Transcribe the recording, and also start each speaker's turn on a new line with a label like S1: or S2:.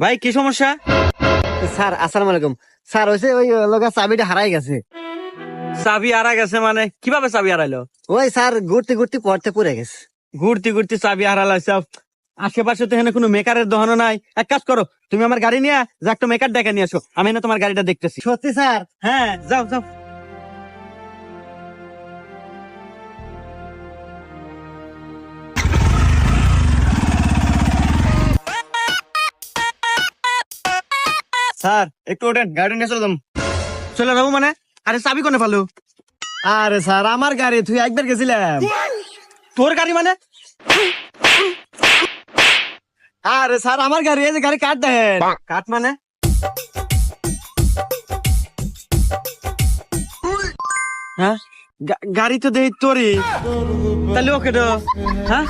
S1: ভাই কি সমস্যা?
S2: স্যার আসসালামু আলাইকুম। স্যার হয়েছে ওই লগা চাবিটা হারাই গেছে।
S1: চাবি হারা গেছে মানে কিভাবে চাবি হারাইলো?
S2: ওই স্যার ঘুরতে ঘুরতে পড়তে পড়ে গেছে।
S1: ঘুরতে ঘুরতে চাবি হারালাইছে। আশেপাশে তো এখানে কোনো মেকারের দোকানও নাই। এক কাজ করো, তুমি আমার গাড়ি নিয়ে যা একটা মেকার ডেকে নিয়ে আসো, আমি না তোমার গাড়িটা দেখতেছি।
S2: সত্যি স্যার?
S1: হ্যাঁ, যাও যাও।
S2: স্যার একটু ওঠেন, গাড়ি নিয়ে চলে যাম।
S1: চলে যাবো মানে? আরে চাবি কোনে ফালো?
S2: আরে স্যার আমার গাড়ি, তুই একবার গেছিলাম।
S1: তোর গাড়ি মানে?
S2: আরে স্যার আমার গাড়ি, এই যে গাড়ি কাট দেন।
S1: কাঠ মানে? হ্যাঁ, গাড়ি তো দেই তোরই, তাহলে ওকে তো। হ্যাঁ